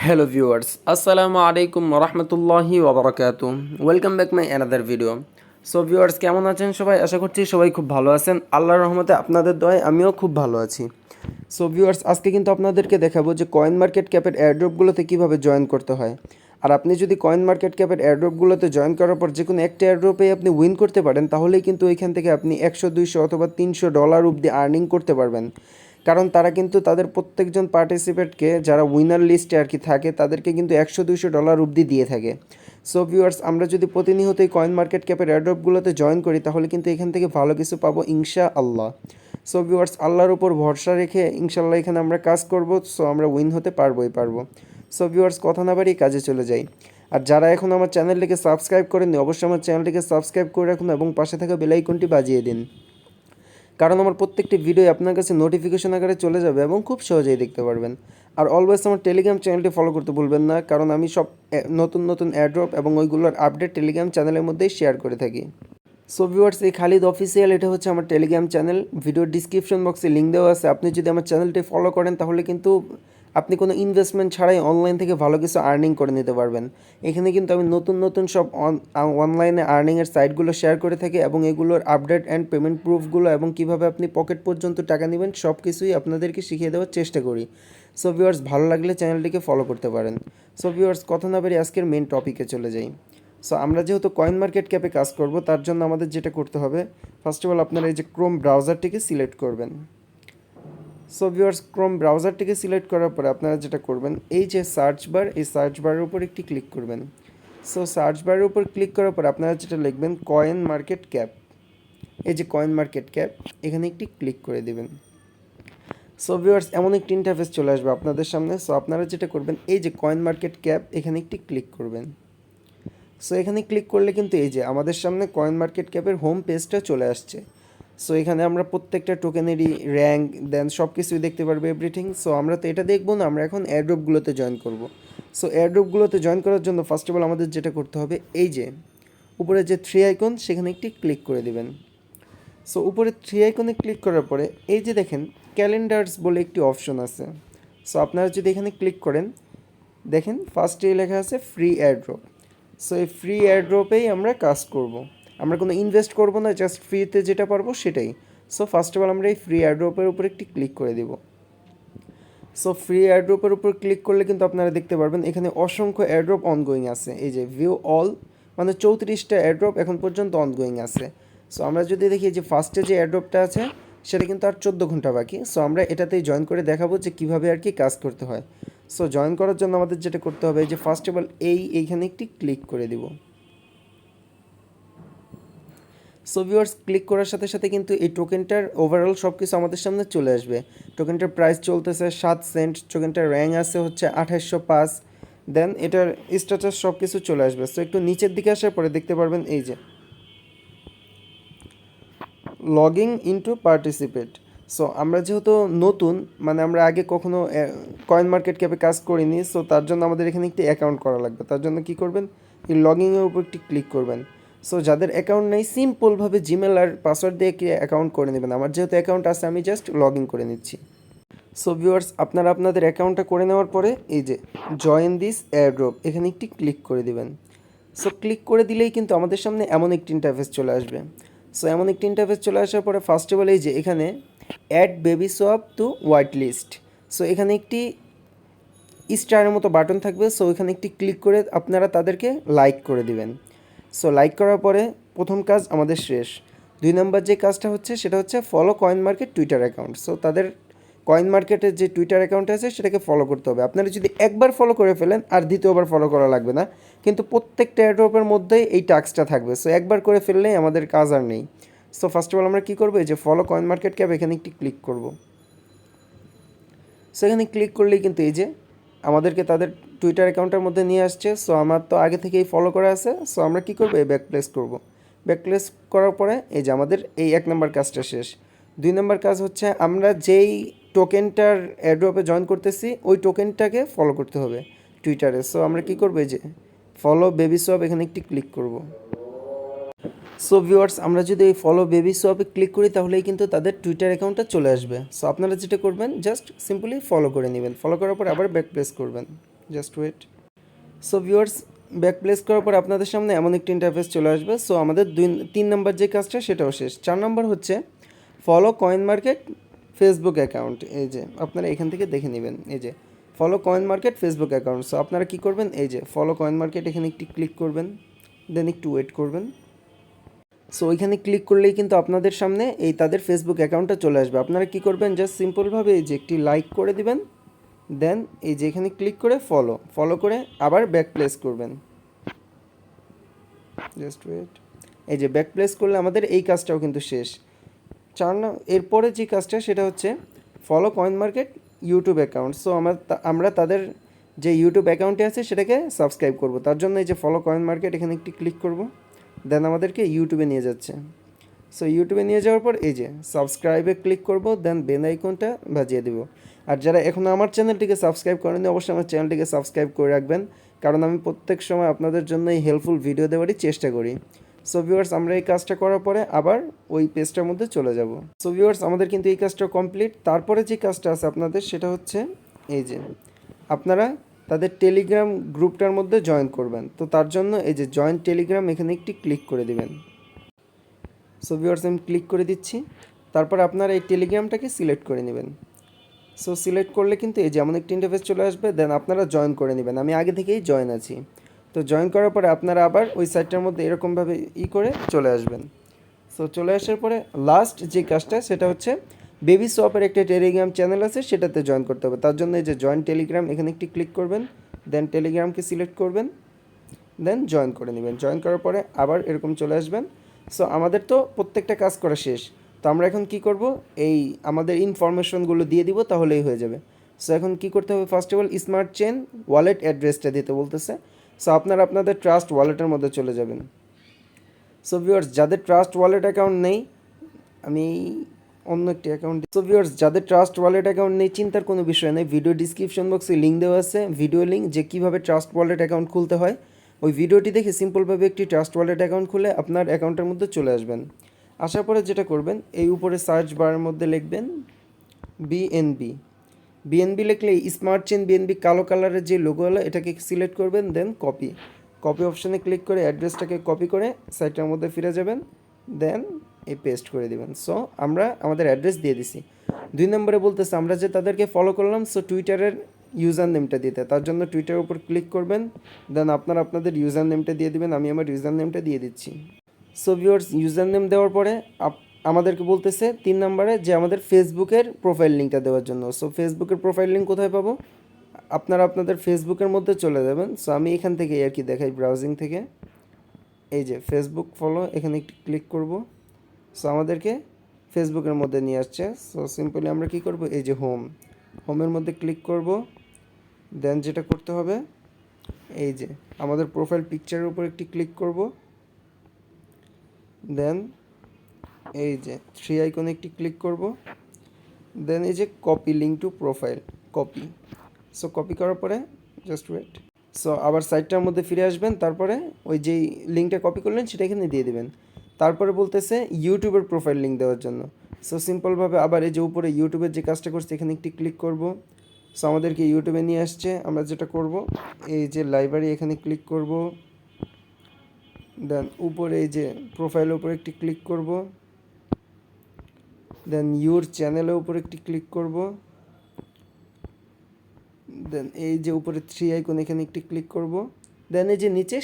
Hello viewers, Assalamu alaikum warahmatullahi wabarakatuh. Welcome back my another video. So viewers কেমন আছেন সবাই? আশা করছি সবাই খুব ভালো আছেন। আল্লাহর রহমতে আপনাদের দয়ায় আমিও খুব ভালো আছি। সো ভিউয়ার্স আজকে কিন্তু আপনাদেরকে দেখাবো যে কয়েন মার্কেট ক্যাপের এয়ারড্রপগুলোতে কীভাবে জয়েন করতে হয়। আর আপনি যদি কয়েন মার্কেট ক্যাপের এয়ারড্রপগুলোতে জয়েন করার পর যে কোনো একটা এয়ারড্রপে আপনি উইন করতে পারেন, তাহলেই কিন্তু ওইখান থেকে আপনি 100, 200 অথবা $300 অবধি আর্নিং করতে পারবেন। কারণ তারা কিন্তু তাদের প্রত্যেকজন পার্টিসিপেটকে যারা উইনার লিস্টে আর কি থাকে তাদেরকে কিন্তু $100, 200 অবধি দিয়ে থাকে। সো ভিউয়ার্স আমরা যদি প্রতিনিয়তই কয়েন মার্কেট ক্যাপের এয়ারড্রপগুলোতে জয়েন করি তাহলে কিন্তু এখান থেকে ভালো কিছু পাবো ইনশাআল্লাহ। সো ভিউয়ার্স আল্লাহর উপর ভরসা রেখে ইনশাআল্লাহ এখানে আমরা কাজ করব। সো আমরা উইন হতে পারবো। সো ভিউয়ার্স কথা না বাড়িয়ে কাজে চলে যাই। আর যারা এখন আমার চ্যানেলটিকে সাবস্ক্রাইব করেননি অবশ্যই আমার চ্যানেলটিকে সাবস্ক্রাইব করে রাখুন এবং পাশে থাকা বেল আইকনটি বাজিয়ে দিন, কারণ আমার প্রত্যেকটি ভিডিও আপনার কাছে নোটিফিকেশন আকারে চলে যাবে এবং খুব সহজেই দেখতে পারবেন। আর অলওয়েজ আমার টেলিগ্রাম চ্যানেলটি ফলো করতে ভুলবেন না, কারণ আমি সব নতুন এয়ারড্রপ এবং ওইগুলোর আপডেট টেলিগ্রাম চ্যানেলের মধ্যেই শেয়ার করে থাকি। সো ভিউয়ার্স এই খালিদ অফিসিয়াল এটা হচ্ছে আমার টেলিগ্রাম চ্যানেল। ভিডিওর ডিসক্রিপশন বক্সে লিঙ্ক দেওয়া আছে। আপনি যদি আমার চ্যানেলটি ফলো করেন তাহলে কিন্তু আপনি কোনো ইনভেস্টমেন্ট ছাড়াই অনলাইন থেকে ভালো কিছু আর্নিং করে নিতে পারবেন। এখানে কিন্তু আমি নতুন সব অনলাইনে আর্নিংয়ের সাইটগুলো শেয়ার করে থাকি এবং এগুলোর আপডেট অ্যান্ড পেমেন্ট প্রুফগুলো এবং কীভাবে আপনি পকেট পর্যন্ত টাকা নেবেন সব কিছুই আপনাদেরকে শিখিয়ে দেওয়ার চেষ্টা করি। সো ভিউয়ার্স ভালো লাগলে চ্যানেলটিকে ফলো করতে পারেন। সো ভিউয়ার্স কথা না বেরিয়ে আজকের মেন টপিকে চলে যাই। সো আমরা যেহেতু কয়েন মার্কেট ক্যাপে কাজ করব তার জন্য আমাদের যেটা করতে হবে, ফার্স্ট অফ অল আপনারা এই যে ক্রোম ব্রাউজারটিকে সিলেক্ট করবেন। সো ভিউয়ার্স ক্রোম ব্রাউজারটিকে সিলেক্ট করার পরে আপনারা যেটা করবেন এই যে সার্চ বার, এই সার্চ বারের উপর একটি ক্লিক করবেন। সো সার্চ বারের উপর ক্লিক করার পর আপনারা যেটা লিখবেন কয়েন মার্কেট ক্যাপ, এই যে কয়েন মার্কেট ক্যাপ এখানে একটি ক্লিক করে দেবেন। সো ভিউয়ার্স এমন একটি ইন্টারফেস চলে আসবে আপনাদের সামনে। সো আপনারা যেটা করবেন এই যে কয়েন মার্কেট ক্যাপ এখানে একটি ক্লিক করবেন। সো এখানে ক্লিক করলে কিন্তু এই যে আমাদের সামনে কয়েন মার্কেট ক্যাপের হোম পেজটা চলে আসছে। সো এখানে আমরা প্রত্যেকটা টোকেনেরই র্যাঙ্ক দেন সব কিছুই দেখতে পারবো, এভরিথিং। সো আমরা তো এটা দেখবো না, আমরা এখন এয়ারড্রপগুলোতে জয়েন করব। সো এয়ারড্রপগুলোতে জয়েন করার জন্য ফার্স্ট অফ অল আমাদের যেটা করতে হবে এই যে উপরে যে 3 আইকন সেখানে একটি ক্লিক করে দেবেন। সো উপরে 3 আইকনে ক্লিক করার পরে এই যে দেখেন ক্যালেন্ডার্স বলে একটি অপশন আছে। সো আপনারা যদি এখানে ক্লিক করেন দেখেন ফার্স্টে লেখা আছে ফ্রি এয়ারড্রপ। সো এই ফ্রি এয়ারড্রপেই আমরা কাজ করব। আমরা কোনো ইনভেস্ট করব না, জাস্ট ফ্রিতে যেটা পারবো সেটাই। সো ফার্স্ট অফ অল আমরা এই ফ্রি এয়ারড্রপের উপর একটি ক্লিক করে দেব। সো ফ্রি এয়ারড্রপের উপর ক্লিক করলে কিন্তু আপনারা দেখতে পারবেন এখানে অসংখ্য এয়ারড্রপ অনগোয়িং আছে। এই যে ভিউ অল মানে 34টা এয়ারড্রপ এখন পর্যন্ত অনগোয়িং আছে। সো আমরা যদি দেখি যে ফার্স্টে যে এয়ারড্রপটা আছে সেটা কিন্তু আর 14 ঘন্টা বাকি। সো আমরা এটাতেই জয়েন করে দেখাবো যে কীভাবে আর কি কাজ করতে হয়। সো জয়েন করার জন্য আমাদের যেটা করতে হবে যে ফার্স্ট অফ অল এইখানে একটি ক্লিক করে দিব। সো ভিউয়ার্স ক্লিক করার সাথে সাথে কিন্তু এই টোকেনটার ওভারঅল সব কিছু আমাদের সামনে চলে আসবে। টোকেনটার প্রাইস চলতেছে 7 সেন্ট, টোকেনটার র্যাঙ্ক আছে হচ্ছে 2805, দেন এটার স্ট্যাটাস সব কিছু চলে আসবে। সো একটু নিচের দিকে আসার পরে দেখতে পারবেন এই যে লগিং ইনটু পার্টিসিপেট। সো আমরা যেহেতু নতুন মানে আমরা আগে কখনো কয়েন মার্কেট ক্যাপে কাজ করিনি, সো তার জন্য আমাদের এখানে একটি অ্যাকাউন্ট করা লাগবে। তার জন্য কি করবেন এই লগিংয়ের উপর একটি ক্লিক করবেন। সো যাদের অ্যাকাউন্ট নেই সিম্পলভাবে জিমেল আর পাসওয়ার্ড দিয়ে কি অ্যাকাউন্ট করে নেবেন। আমার যেহেতু অ্যাকাউন্ট আছে আমি জাস্ট লগ ইন করে নিচ্ছি। সো ভিউয়ার্স আপনারা আপনাদের অ্যাকাউন্টটা করে নেওয়ার পরে এই যে জয়েন দিস এয়ারড্রপ এখানে একটি ক্লিক করে দিবেন। সো ক্লিক করে দিলেই কিন্তু আমাদের সামনে এমন একটি ইন্টারফেস চলে আসবে। সো এমন একটি ইন্টারফেস চলে আসার পরে ফার্স্ট অফ অল এই যে এখানে add baby swap to whitelist. So এখানে একটি স্টারের মতো বাটন থাকবে। সো এখানে একটি ক্লিক করে আপনারা তাদেরকে লাইক করে দিবেন। সো লাইক করার পরে প্রথম কাজ আমাদের শেষ। 2 নম্বর যে কাজটা হচ্ছে সেটা হচ্ছে follow coin market Twitter account. So তাদের কয়েন মার্কেটের যে টুইটার অ্যাকাউন্ট আছে সেটাকে ফলো করতে হবে। আপনারা যদি একবার ফলো করে ফেলেন আর দ্বিতীয়বার ফলো করা লাগবে না, কিন্তু প্রত্যেকটা এয়ারড্রপের মধ্যেই এই টাস্কটা থাকবে। সো একবার করে ফেললেই আমাদের কাজ আর নেই। সো ফার্স্ট অফ অল আমরা কী করবো এই যে ফলো কয়েন মার্কেট ক্যাপ এখানে একটি ক্লিক করব। সো এখানে ক্লিক করলেই কিন্তু এই যে আমাদেরকে তাদের টুইটার অ্যাকাউন্টের মধ্যে নিয়ে আসছে। সো আমার তো আগে থেকেই ফলো করা আছে। সো আমরা কী করবো এই ব্যাক প্লেস করবো। ব্যাক প্লেস করার পরে এই যে আমাদের এই 1 নম্বর কাজটা শেষ। 2 নম্বর কাজ হচ্ছে আমরা যেই টোকেনটার এয়ারড্রপে জয়েন করতেছি ওই টোকেনটাকে ফলো করতে হবে টুইটারে। সো আমরা কী করবো এই যে ফলো বেবি সোয়াপ এখানে একটি ক্লিক করব। সো ভিউয়ার্স আমরা যদি এই ফলো বেবি সোয়াপে ক্লিক করি তাহলেই কিন্তু তাদের টুইটার অ্যাকাউন্টটা চলে আসবে। সো আপনারা যেটা করবেন জাস্ট সিম্পলি ফলো করে নেবেন। ফলো করার পর আবার ব্যাক প্রেস করবেন। Just wait. So viewers, back press করার পর আপনাদের সামনে এমন একটি ইন্টারফেস চলে আসবে। সো আমাদের 3 নাম্বার যে কাজটা সেটাও শেষ। 4 নাম্বার হচ্ছে follow coin market Facebook account. এই যে আপনারা এখান থেকে দেখে নেবেন, এই যে follow coin market Facebook account. So আপনারা কী করবেন, এই যে ফলো কয়েন মার্কেট এখানে একটি ক্লিক করবেন, দেন একটু ওয়েট করবেন। সো ওইখানে ক্লিক করলেই কিন্তু আপনাদের সামনে এই তাদের ফেসবুক অ্যাকাউন্টটা চলে আসবে। আপনারা কী করবেন, জাস্ট সিম্পলভাবে এই যে একটি লাইক করে দিবেন, দেন এই যে এখানে ক্লিক করে ফলো করে আবার ব্যাক প্লেস করবেন। Just wait. এই যে ব্যাক প্লেস করলে আমাদের এই কাজটাও কিন্তু শেষ। এরপরে যে কাজটা সেটা হচ্ছে follow coin market YouTube account. So আমরা তাদের যে ইউটিউব অ্যাকাউন্টে আছে সেটাকে সাবস্ক্রাইব করব। তার জন্য এই যে ফলো কয়েন মার্কেট এখানে একটি ক্লিক করব, দেন আমাদেরকে ইউটিউবে নিয়ে যাচ্ছে। সো ইউটিউবে নিয়ে যাওয়ার পর এই যে সাবস্ক্রাইবে ক্লিক করব, দেন বেল আইকনটা বাজিয়ে দেব। আর যারা এখনও আমার চ্যানেলটিকে সাবস্ক্রাইব করেনি অবশ্যই আমার চ্যানেলটিকে সাবস্ক্রাইব করে রাখবেন, কারণ আমি প্রত্যেক সময় আপনাদের জন্য এই হেল্পফুল ভিডিও দেওয়ারই চেষ্টা করি। সো ভিউয়ার্স, আমরা এই কাজটা করার পরে আবার ওই পেজটার মধ্যে চলে যাব। সো ভিউয়ার্স, আমাদের কিন্তু এই কাজটা কমপ্লিট। তারপরে যে কাজটা আছে আপনাদের সেটা হচ্ছে এই যে আপনারা তাদের টেলিগ্রাম গ্রুপটার মধ্যে জয়েন করবেন। তো তার জন্য এই যে জয়েন টেলিগ্রাম এখানে একটি ক্লিক করে দিবেন। সো ভিউয়ার্স, আমি ক্লিক করে দিচ্ছি। তারপর আপনারা এই টেলিগ্রামটাকে সিলেক্ট করে নেবেন। সো সিলেক্ট করলে কিন্তু এই যেমন একটি ইন্টারফেস চলে আসবে, দেন আপনারা জয়েন করে নেবেন। আমি আগে থেকেই জয়েন আছি। তো জয়েন করার পরে আপনারা আবার ওই সাইটটার মধ্যে এরকমভাবে করে চলে আসবেন। সো চলে আসার পরে লাস্ট যে কাজটা সেটা হচ্ছে বেবি শপের একটা টেলিগ্রাম চ্যানেল আছে, সেটাতে জয়েন করতে হবে। তার জন্য এই যে জয়েন টেলিগ্রাম এখানে একটি ক্লিক করবেন, দেন টেলিগ্রামকে সিলেক্ট করবেন, দেন জয়েন করে নেবেন। জয়েন করার পরে আবার এরকম চলে আসবেন। সো আমাদের তো প্রত্যেকটা কাজ করা শেষ। তো আমরা এখন কি করব, এই আমাদের ইনফরমেশনগুলো দিয়ে দিব, তাহলেই হয়ে যাবে। সো এখন কি করতে হবে, first of all smart chain wallet অ্যাড্রেসটা দিতে বলতেছে। সো আপনারা আপনাদের ট্রাস্ট ওয়ালেটের মধ্যে চলে যাবেন। সো ভিউয়ার্স, যাদের ট্রাস্ট ওয়ালেট অ্যাকাউন্ট নেই, আমি অন্য একটি অ্যাকাউন্ট। সো ভিউয়ার্স, যাদের ট্রাস্ট ওয়ালেট অ্যাকাউন্ট নেই চিন্তার কোনো বিষয় নেই, ভিডিও ডিসক্রিপশন বক্সে লিঙ্ক দেওয়া আছে, ভিডিও লিঙ্ক, যে কীভাবে ট্রাস্ট ওয়ালেট অ্যাকাউন্ট খুলতে হয়। ওই ভিডিওটি দেখে সিম্পলভাবে একটি ট্রাস্ট ওয়ালেট অ্যাকাউন্ট খুলে আপনার অ্যাকাউন্টের মধ্যে চলে আসবেন। আসার পরে যেটা করবেন, এই উপরে সার্চ বারের মধ্যে লিখবেন বিএনবি। বিএনবি লিখলে স্মার্ট চেন বিএনবি কালো কালারের যে লোগো হলো এটাকে সিলেক্ট করবেন, দেন কপি অপশানে ক্লিক করে অ্যাড্রেসটাকে কপি করে সাইটটার মধ্যে ফিরে যাবেন, দেন এই পেস্ট করে দিবেন। সো আমরা আমাদের অ্যাড্রেস দিয়ে দিছি। 2 নম্বরে বলতেছে আমরা যে তাদেরকে ফলো করলাম, সো টুইটারের ইউজার নেমটা দিতে। তার জন্য টুইটারের উপর ক্লিক করবেন, দেন আপনারা আপনাদের ইউজার নেমটা দিয়ে দিবেন। আমি আমার ইউজার নেমটা দিয়ে দিচ্ছি। সো ভিউয়ার্স, ইউজার নেম দেওয়ার পরে আমাদেরকে বলতেছে 3 নম্বরে যে আমাদের ফেসবুকের প্রোফাইল লিঙ্কটা দেওয়ার জন্য। সো ফেসবুকের প্রোফাইল লিঙ্ক কোথায় পাবো, আপনারা আপনাদের ফেসবুকের মধ্যে চলে যাবেন। সো আমি এখান থেকে আর কি দেখাই, ব্রাউজিং থেকে এই যে ফেসবুক ফলো এখানে একটু ক্লিক করব। সো আমাদেরকে ফেসবুকের মধ্যে নিয়ে আসছে। সো সিম্পলি আমরা কি করব, এই যে হোমের মধ্যে ক্লিক করব, দেন যেটা করতে হবে এই যে আমাদের প্রোফাইল পিকচারের উপর একটি ক্লিক করব, দেন এই যে 3 আইকনে একটি ক্লিক করব, দেন এই যে copy link to profile copy. So copy করার পরে জাস্ট ওয়েট। সো আবার সাইটটার মধ্যে ফিরে আসবেন, তারপরে ওই যেই লিঙ্কটা কপি করলেন সেটা এখানে দিয়ে দেবেন। তারপরে বলতেছে ইউটিউবের প্রোফাইল লিঙ্ক দেওয়ার জন্য। সো সিম্পলভাবে আবার এই যে উপরে ইউটিউবের যে কাজটা করছে এখানে একটি ক্লিক করব। সো আমাদেরকে ইউটিউবে নিয়ে আসছে। আমরা যেটা করব, এই যে লাইব্রেরি এখানে ক্লিক করব, দেন উপরে এই যে প্রোফাইলের উপরে একটি ক্লিক করব, দেন ইউর চ্যানেলের উপর একটি ক্লিক করব, দেন এই যে উপরে 3 আইকন এখানে একটি ক্লিক করব, দেন এই যে নিচে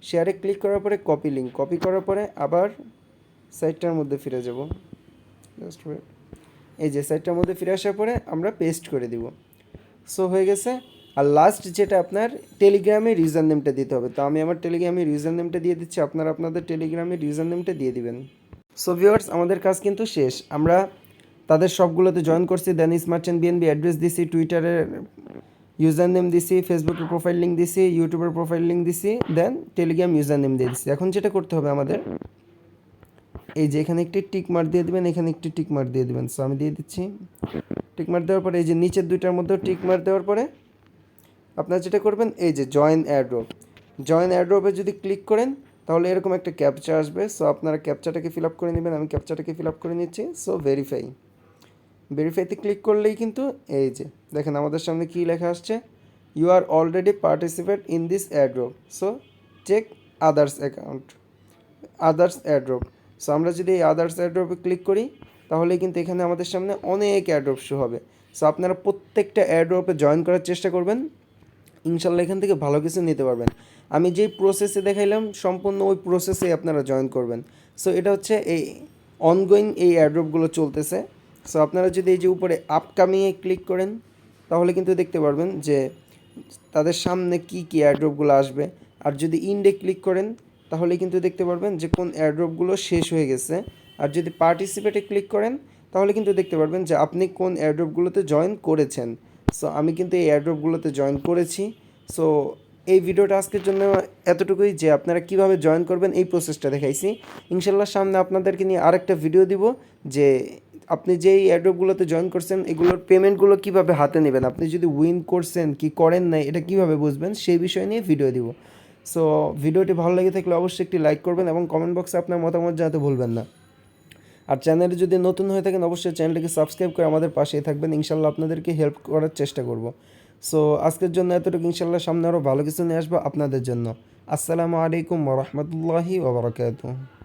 শেয়ারে ক্লিক করার পরে কপি লিঙ্ক কপি করার পরে আবার সাইটটার মধ্যে ফিরে যাব। Just wait. এই যে সাইটটার মধ্যে ফিরে আসার পরে আমরা পেস্ট করে দিব। সো হয়ে গেছে। আর লাস্ট যেটা আপনার টেলিগ্রামের ইউজার নেমটা দিতে হবে। তো আমি আমার টেলিগ্রামের ইউজার নেমটা দিয়ে দিচ্ছি, আপনারা আপনাদের টেলিগ্রামের ইউজার নেমটা দিয়ে দিবেন। সো ভিউয়ার্স, আমাদের কাজ কিন্তু শেষ। আমরা তাদের সবগুলোতে জয়েন করছি, দেন স্মার্ট চেন বিএনবি অ্যাড্রেস দিছি, টুইটারের ইউজার নেম দিছি, ফেসবুকের প্রোফাইল লিঙ্ক দিছি, ইউটিউবের প্রোফাইল লিঙ্ক দিছি, দেন টেলিগ্রাম ইউজার নেম দিয়ে দিচ্ছি। এখন যেটা করতে হবে আমাদের, এই যে এখানে একটি টিক মার্ক দিয়ে দেবেন, এখানে একটি টিক মার্ক দিয়ে দেবেন। সো আমি দিয়ে দিচ্ছি। টিক মার্ক দেওয়ার পরে এই যে নিচের দুইটার মধ্যেও টিক মার্ক দেওয়ার পরে আপনারা যেটা করবেন, এই যে জয়েন এয়ারড্রপে যদি ক্লিক করেন তাহলে এরকম একটা ক্যাপচা আসবে। সো আপনারা ক্যাপচাটাকে ফিল আপ করে নেবেন। আমি ক্যাপচাটাকে ফিল আপ করে নিচ্ছি। সো ভেরিফাইতে ক্লিক করলেই কিন্তু এই যে দেখেন আমাদের সামনে কী লেখা আসছে, you are already participate in this airdrop, so check others account, others airdrop. So আমরা যদি এই আদার্স এয়ারড্রপে ক্লিক করি তাহলে কিন্তু এখানে আমাদের সামনে অনেক এয়ারড্রপ শো হবে। সো আপনারা প্রত্যেকটা এয়ারড্রপে জয়েন করার চেষ্টা করবেন, ইনশাল্লাহ এখান থেকে ভালো কিছু নিতে পারবেন। আমি যেই প্রসেসে দেখাইলাম সম্পূর্ণ ওই প্রসেসেই আপনারা জয়েন করবেন। সো এটা হচ্ছে এই অনগোয়িং এই এয়ারড্রপগুলো চলতেছে। সো আপনারা যদি এই যে উপরে আপকামিংয়ে ক্লিক করেন তাহলে কিন্তু দেখতে পারবেন যে তাদের সামনে কী কী এয়ারড্রপগুলো আসবে। আর যদি ইন্ডে ক্লিক করেন তাহলে কিন্তু দেখতে পারবেন যে কোন এয়ারড্রপগুলো শেষ হয়ে গেছে। আর যদি পার্টিসিপেটে ক্লিক করেন তাহলে কিন্তু দেখতে পারবেন যে আপনি কোন এয়ারড্রপগুলোতে জয়েন করেছেন। সো আমি কিন্তু এই এয়ারড্রপগুলোতে জয়েন করেছি। সো এই ভিডিওটা আজকের জন্য এতটুকুই, যে আপনারা কিভাবে জয়েন করবেন এই প্রসেসটা দেখাইছি। ইনশাল্লাহ সামনে আপনাদেরকে নিয়ে আরেকটা ভিডিও দিব যে আপনি যেই এয়ারড্রপগুলোতে জয়েন করছেন এগুলোর পেমেন্টগুলো কীভাবে হাতে নেবেন, আপনি যদি উইন করছেন কি করেন নাই এটা কীভাবে বুঝবেন সেই বিষয় নিয়ে ভিডিও দিব। সো ভিডিওটি ভালো লেগে থাকলে অবশ্যই একটি লাইক করবেন এবং কমেন্ট বক্সে আপনার মতামত জানাতে ভুলবেন না। আর চ্যানেলে যদি নতুন হয়ে থাকেন অবশ্যই চ্যানেলটিকে সাবস্ক্রাইব করে আমাদের পাশেই থাকবেন, ইনশাল্লাহ আপনাদেরকে হেল্প করার চেষ্টা করব। সো আজকের জন্য এতটুকু, ইনশাল্লাহ সামনে আরও ভালো কিছু নিয়ে আসবো আপনাদের জন্য। আসসালামু আলাইকুম ওয়া রাহমাতুল্লাহি ওয়া বারাকাতুহু।